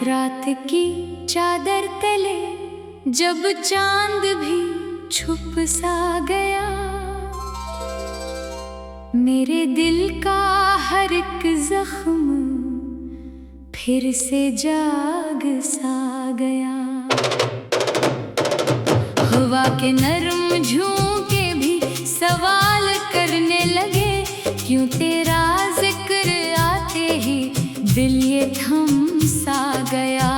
रात की चादर तले जब चांद भी छुप सा गया, मेरे दिल का हर एक जख्म फिर से जाग सा गया। हवा के नरम झोंके भी सवाल करने लगे, क्यों तेरा जिक्र आते ही दिल ये थम सा गया।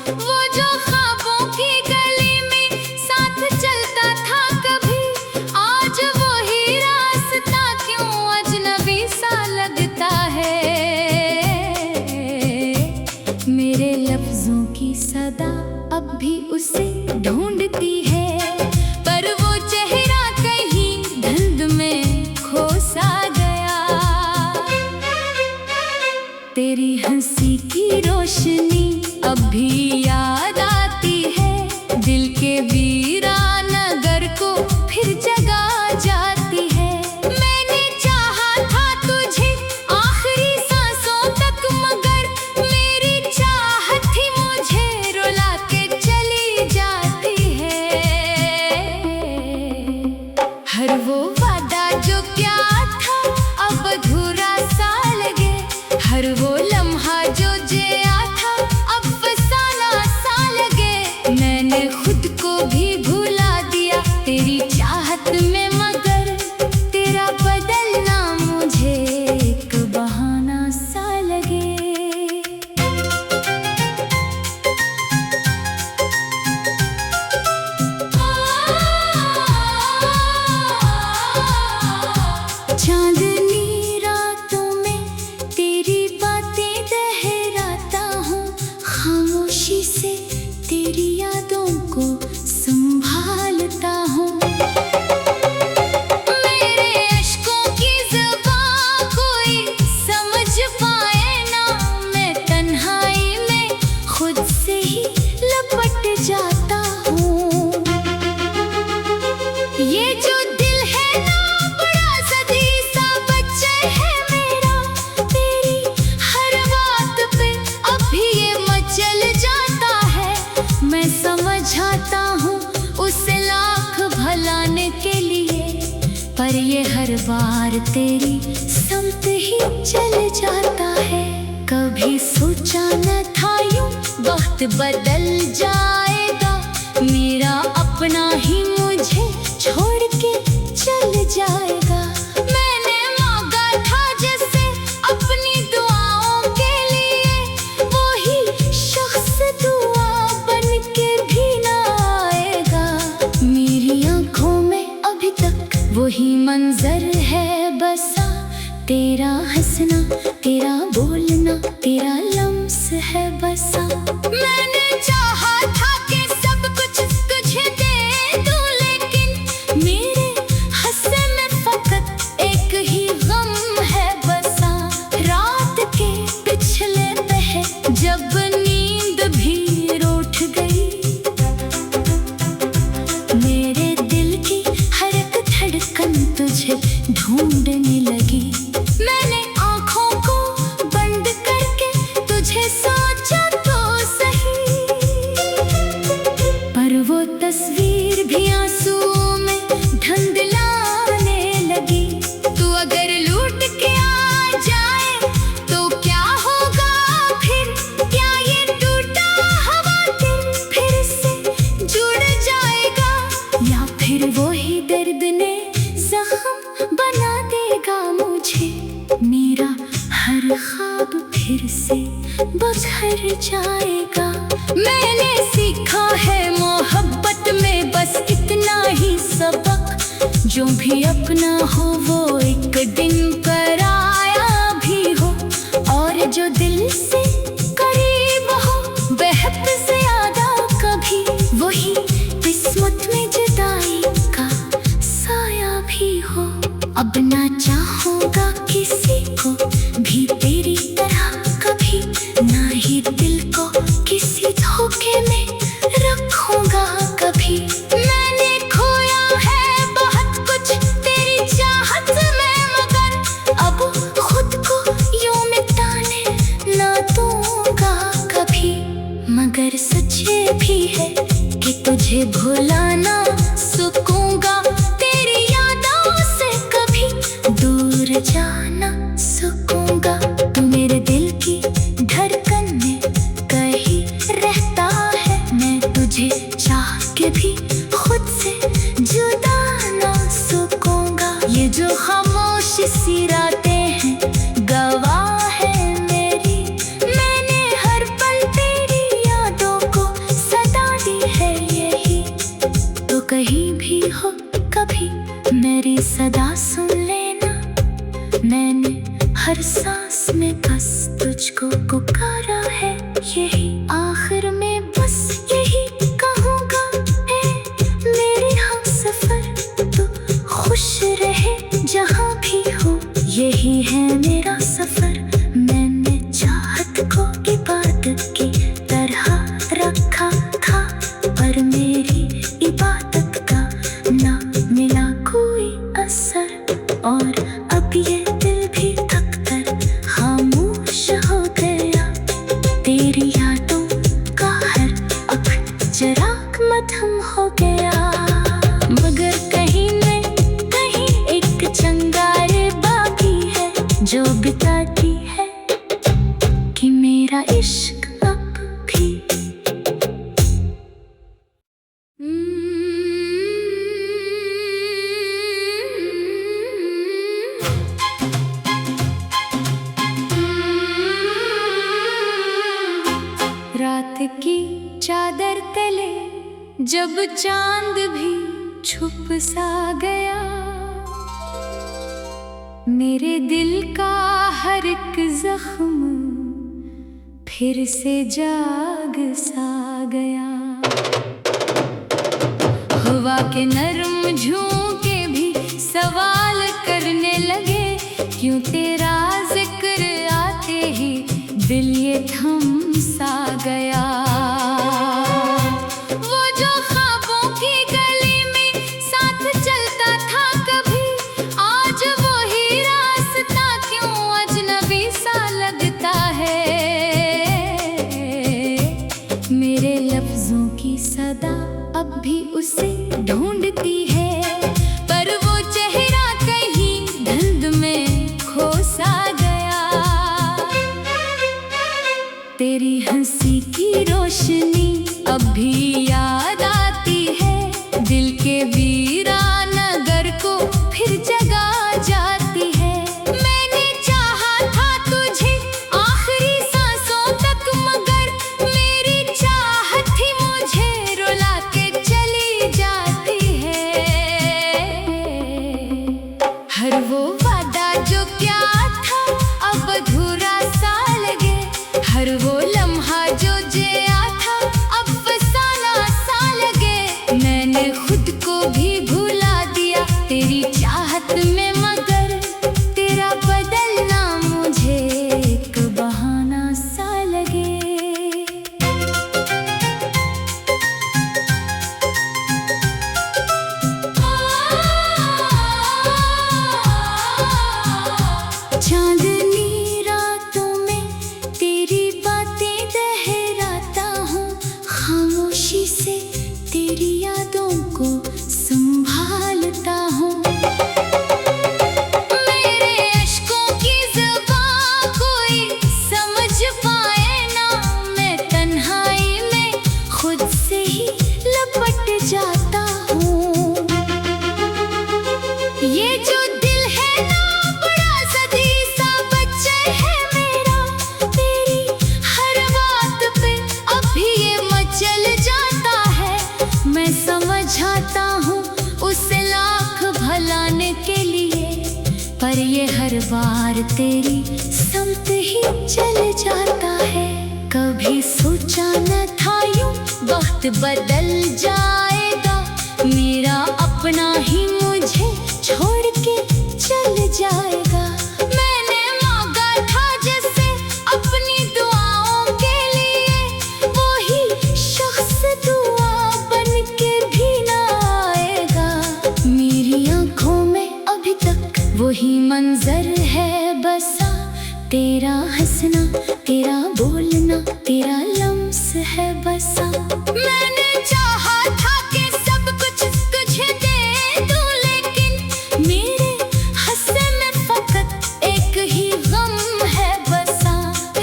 वो जो ख्वाबों की गली में साथ चलता था कभी, आज वही रास्ता क्यों अजनबी सा लगता है। मेरे लफ्जों की सदा अब भी उसे ढूंढती है, पर वो चेहरा कहीं धुंध में खो सा गया। तेरी हंसी की रोशनी अब भी याद आती है, दिल के वीरान नगर को फिर जगा जाती है। मैंने चाहा था तुझे आखिरी सांसों तक, मगर मेरी चाहत ही मुझे रुला के चली जाती है। हर वो वादा जो क्या था अब अधूरा सा लगे, हर वो लम्हा जो जिया था अब फसाना सा लगे। मैंने खुद को भी भुला दिया तेरी चाहत में, मगर तेरा बदलना मुझे एक बहाना सा लगे। चांदनी रातों में तेरी बातें दोहराता हूँ, खामोशी से तेरी यादों को संभालता हूँ। मेरे अश्कों की ज़बान कोई समझ पाए ना, मैं तन्हाई में खुद से ही लपट जाता हूँ। ये जो दिल है ना बड़ा सदी सा बच्चा है मेरा, तेरी हर बात पे अभी ये मचल जाता है। मैं समझाता हूँ उसे लाख भलाने के लिए, पर ये हर बार तेरी समत ही चल जाता है। कभी सोचा न था यूं वक्त बदल जाएगा, मेरा अपना ही मुझे छोड़ के चल जाएगा। मैंने मांगा था जैसे अपनी दुआओं के लिए, वही शख्स दुआ बन के भी ना आएगा। मेरी आंखों में अभी तक वही मंजर है बसा, तेरा हंसना तेरा बोलना तेरा लम्स है बसा। मैंने चाहा था कि सब कुछ तुझे दे दूं, लेकिन मेरे हंसे में फकत एक ही गम है बसा। रात के पिछले पहर जब नींद भी रूठ गई, मेरे दिल की हर एक धड़कन तुझे ढूंढने लगी। मैंने आँखों को बंद करके तुझे सोचा तो सही, पर वो तस्वीर भी आंसू में धुंधलाने लगी। तू अगर लूट के आ जाए तो क्या होगा फिर, क्या ये टूटा हुआ दिल फिर से जुड़ जाएगा, या फिर वो ही दर्द ने जख्म बना देगा मुझे। मेरा हर ख्वाब फिर से बखर जाएगा। मैंने सीखा है मोहब्बत में बस इतना ही सबक, जो भी अपना हो वो एक दिन पराया भी हो, और जो दिल से करीब हो बेहद ज्यादा कभी, वही किस्मत में जुदाई का साया भी हो। अब ना चाहूँगा किसी को भी तेरी तरह कभी, ना ही दिल को किसी धोखे में सच ये भी है कि तुझे भुला ना सकूंगा, तेरी यादों से कभी दूर जाना सकूंगा। तू मेरे दिल की धड़कन में कहीं रहता है, मैं तुझे चाह के भी खुद से जुदा ना सकूंगा। ये जो खामोश सी रातें हैं गवाह है मेरी, मैंने हर पल तेरी यादों को सदा दी है यही। तो कहीं भी हो कभी मेरी सदा सुन लेना, मैंने हर सांस में बस तुझको पुकारा है यही। आखिर में बस यही कहूँगा है मेरे हमसफर, तू खुश रहे जहाँ भी हो, यही है मेरा सफर। मैंने चाहत को इबादत की तरह रखा था, पर मेरी इबादत का ना मिला कोई असर, और अब ये दिल भी थक कर खामोश हो गया। तेरी यादों का हर चिराग मध्यम हो गया, मगर कहीं न कहीं एक चिंगारी बाकी है जो बताती है कि मेरा इश्क अब भी। रात की चादर तले जब चांद भी छुप सा गया, मेरे दिल का हर एक जख्म फिर से जाग सा गया। हवा के नरम झोंके भी सवाल करने लगे, क्यों तेरा जिक्र आते ही दिल ये थम सा गया। वो जो ख्वाबों की गली में साथ चलता था कभी, आज वही रास्ता क्यों अजनबी सा लगता है। मेरे लफ्जों की सदा अब भी उसे ढूंढती है, पर वो चेहरा कहीं धुंध में खो सा गया। तेरी हंसी की रोशनी अब भी याद आती है, दिल के वीरान नगर को फिर जगा जाती है। मैंने चाहा था तुझे आखिरी सांसों तक, मगर मेरी चाहत ही मुझे रुला के चली जाती है। हर वो वादा जो क्या था अब अधूरा सा लगे, हर वो लम्हा जो जिया था अब फसाना सा लगे। मैंने खुद को भी भुला दिया तेरी चाहत में, मगर तेरा बदलना मुझे एक बहाना सा लगे। चांदनी रातों में तेरी बातें दोहराता हूँ, खामोशी से तेरी यादों को संभालता हूँ। मेरे अश्कों की ज़बान कोई समझ पाए ना, मैं तन्हाई में खुद से ही लपट जाता हूँ। ये जो दिल है ना बड़ा सदी सा बच्चा है मेरा, तेरी हर बात पे अभी ये मचल जाता है। मैं समझाता हूँ उसे लाख भलाने के लिए, पर ये हर बार तेरी समत ही चल जाता है। कभी सोचा न था यूं वक्त बदल जाएगा, मेरा अपना ही मुझे छोड़ के चल जाएगा। मैंने मांगा था जैसे अपनी दुआओं के लिए, वही शख्स दुआ बन के भी ना आएगा। मेरी आंखों में अभी तक वही मंजर है बसा, तेरा हंसना तेरा बोलना तेरा लम्स है बस। सा। मैंने चाहा था कि सब कुछ तुझे दे दूं, लेकिन मेरे हस्से में फकत एक ही गम है बसा।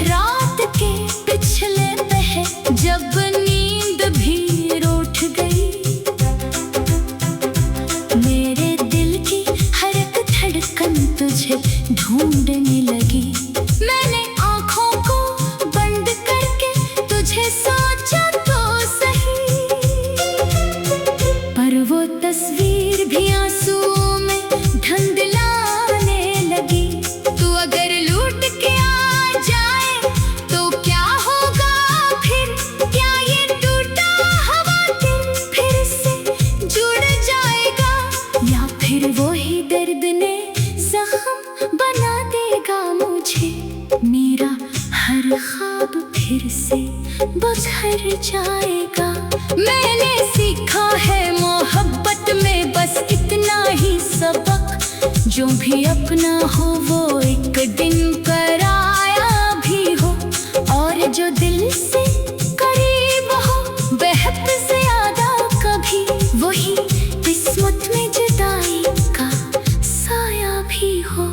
रात के पिछले पहर जब नींद भी रूठ गई, मेरे दिल की हर एक धड़कन तुझे ढूंढने लगी। मैंने आँखों को बंद करके तुझे सोचा तो सही, पर वो तस्वीर भी आंसुओं में धुंधलाने लगी। तू अगर लूट के आ जाए तो क्या होगा फिर? क्या ये टूटा हुआ दिल फिर से जुड़ जाएगा, या फिर वो ही दर्द ने जख्म बना देगा मुझे? मेरा हर ख्वाब फिर से बिखर जाएगा। मैंने सीखा है मोहब्बत में बस इतना ही सबक, जो भी अपना हो वो एक दिन पराया भी हो, और जो दिल से करीब हो बेहद ज्यादा कभी वही किस्मत में जुदाई का साया भी हो।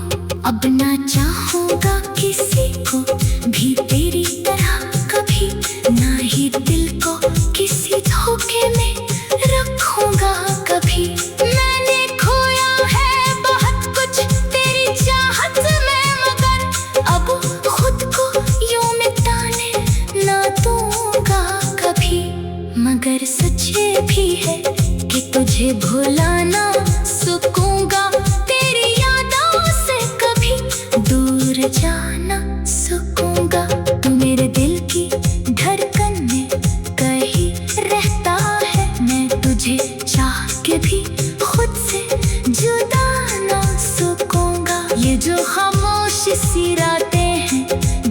अब ना चाहूंगा किसी को भी तेरी तरह कभी, ना ही दिल को किसी धोखे में रखूंगा कभी। मैंने खोया है बहुत कुछ तेरी चाहत में, मगर अब खुद को यूं मिटाने ना दूंगा कभी। मगर सच ये भी है कि तुझे भुलाना सकूंगा, तेरी यादों से कभी दूर जाना सकूंगा। तू मेरे दिल की धड़कन में कहीं रहता है, मैं तुझे चाह के भी खुद से जुदा ना सकूंगा। ये जो खामोश सी रातें हैं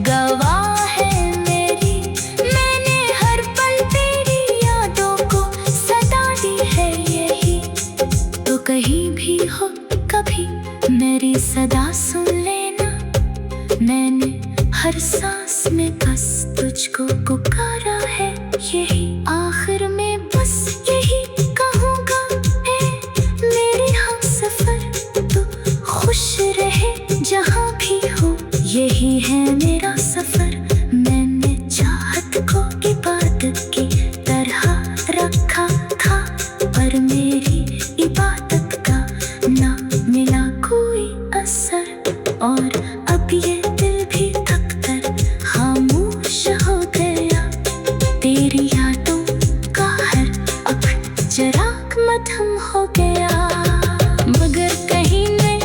गवाह है मेरी, मैंने हर पल तेरी यादों को सदा दी है यही। तो कहीं भी हो कभी मेरी सदा सुन लेना, मैंने हर सांस में बस तुझको पुकारा है यही। आखिर में बस यही कहूँगा है मेरे हमसफर, तो खुश रहे जहाँ भी हो, यही है मेरा सफर। मैंने चाहत को इबादत की तरह रखा था, पर मेरी इबादत का ना मिला कोई असर, और अब ये दिल भी थक कर खामोश हो गया। तेरी यादों का हर चिराग मध्यम हो गया, मगर कहीं न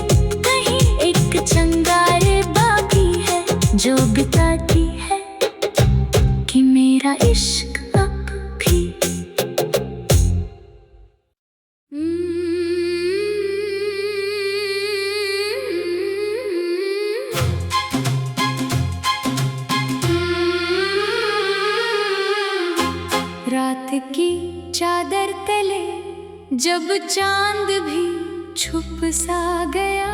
कहीं एक चिंगारी बाकी है जो बताती है कि मेरा इश्क अब भी। रात की चादर तले जब चांद भी छुप सा गया,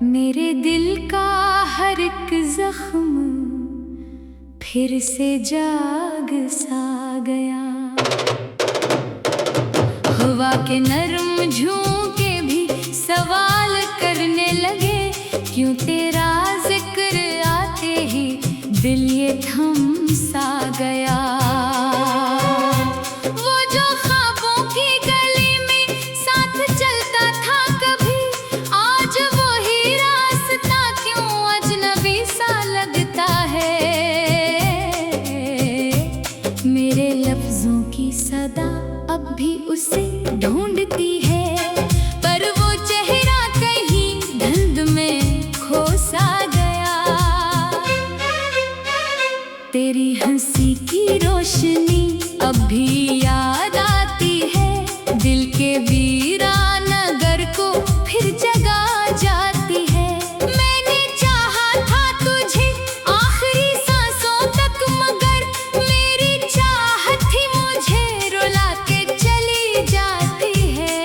मेरे दिल का हर एक जख्म फिर से जाग सा गया। हवा के नरम झोंके भी सवाल करने लगे, क्यों तेरा जिक्र आते ही दिल ये थम सा गया। वो जो ख्वाबों की गली में साथ चलता था कभी, आज वही रास्ता क्यों अजनबी सा लगता है। मेरे लफ्जों की सदा अब भी उसे ढूंढती है, पर वो चेहरा कहीं धुंध में खो सा गया। तेरी हंसी की रोशनी अब भी याद आती है, दिल के वीरान नगर को फिर जगा जाती है। मैंने चाहा था तुझे आखिरी सांसों तक, मगर मेरी चाहत ही मुझे रुला के चली जाती है।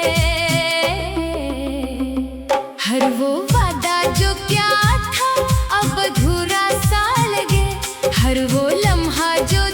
हर वो वादा जो क्या था अब अधूरा सा लगे, हर वो लम्हा जो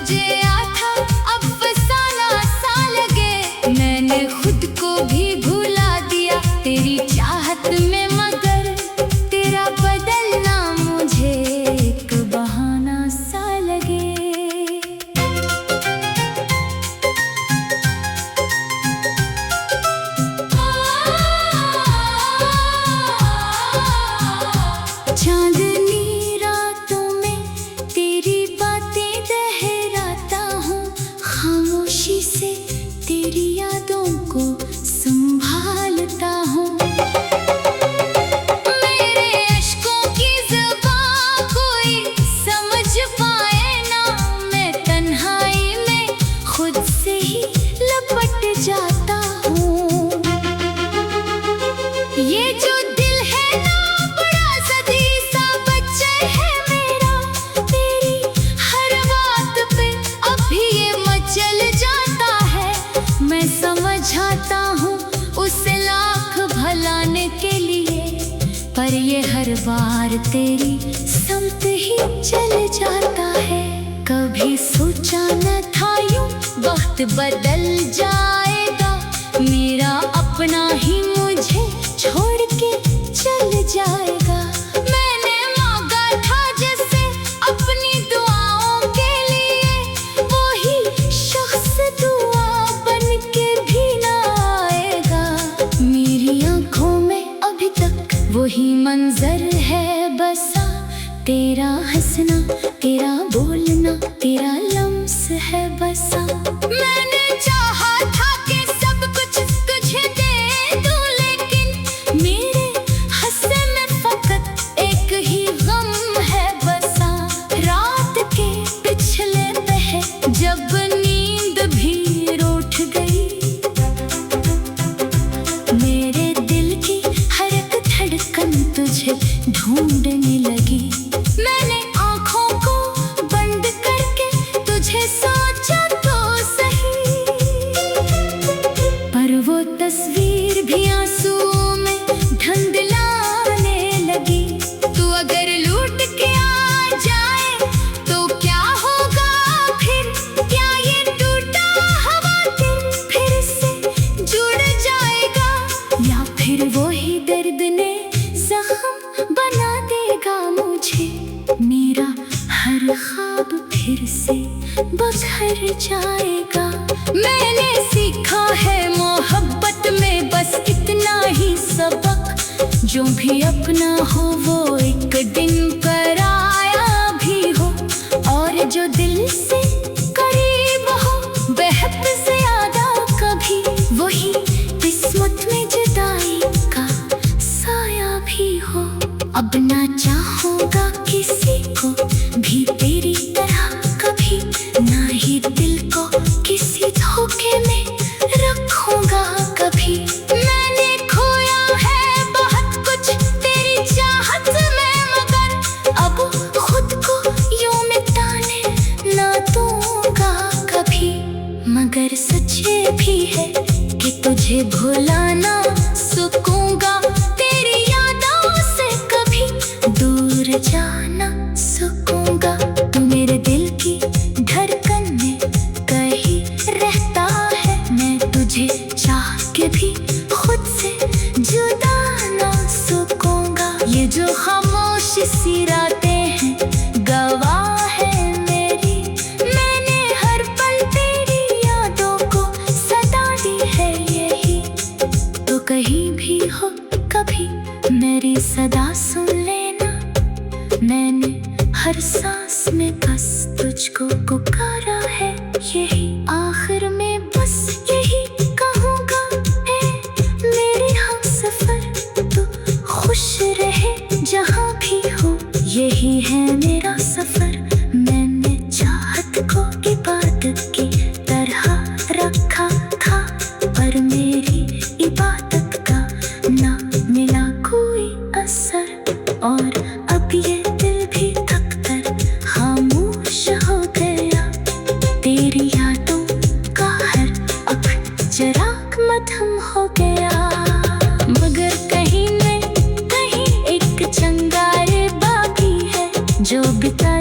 बार तेरी समत ही चल जाता है। कभी सोचा न था यूं वक्त बदल जाएगा, मेरा अपना ही मुझे छोड़ के चल जाएगा। मैंने मांगा था जैसे अपनी दुआओं के लिए, वही शख्स दुआ बन के भी ना आएगा। मेरी आंखों में अभी तक वही मंजर है बसा, तेरा हंसना, तेरा बोलना, तेरा लम्स है बसा। मैंने चाहा था कि सब कुछ तुझे दे दूं, लेकिन मेरे हंसे में फकत एक ही गम है बसा। रात के पिछले पहर जब नींद भी रूठ गई, मेरे दिल की हर एक धड़कन तुझे ढूंढने लगी। मैंने आँखों को बंद करके तुझे सोचा तो सही, पर वो तस्वीर भी आंसुओं में धुंधलाने लगी। तू अगर लूट के आ जाए तो क्या होगा फिर? क्या ये टूटा हुआ दिल फिर से जुड़ जाएगा, या फिर वही दर्द ने जख्म बना देगा मुझे? मेरा हर ख्वाब फिर से बिखर जाएगा। मैंने सीखा है मोहब्बत में बस इतना ही सबक, जो भी अपना हो वो एक दिन पराया भी हो, और जो दिल से करीब हो बेहद ज्यादा कभी वही किस्मत में जुदाई का साया भी हो। अब ना चाहूँगा किसी को भी तेरी तरह कभी, ना ही दिल को किसी धोखे में रखूँगा कभी। मैंने खोया है बहुत कुछ तेरी चाहत में, मगर अब खुद को यूं मिटाने ना दूँगा कभी। मगर सच ये भी है कि तुझे भुला ना सकूँगा, तेरी यादों से कभी दूर जाना सकूँगा। तू मेरे दिल की धड़कन में कहीं रहता है, मैं तुझे चाह के भी खुद से जुदा ना सकूँगा। ये जो खामोश सी रातें हैं गवाह है मेरी, मैंने हर पल तेरी यादों को सदा दी है यही। तो कहीं भी हो कभी मेरी सदा सुन लेना, मैंने हर सांस में बस तुझको पुकारा है यही। आखिर में बस यही कहूँगा, ए मेरे हमसफर तू खुश रहे जहाँ भी हो, यही है मेरा सफर। मैंने चाहत को इबादत की तरह रखा था, पर मेरी इबादत का ना मिला कोई असर, और अब ये दिल भी थक कर खामोश हो गया। तेरी यादों का हर अब चिराग मध्यम हो गया, मगर कहीं न कहीं एक चंगारे बाकी है जो बिता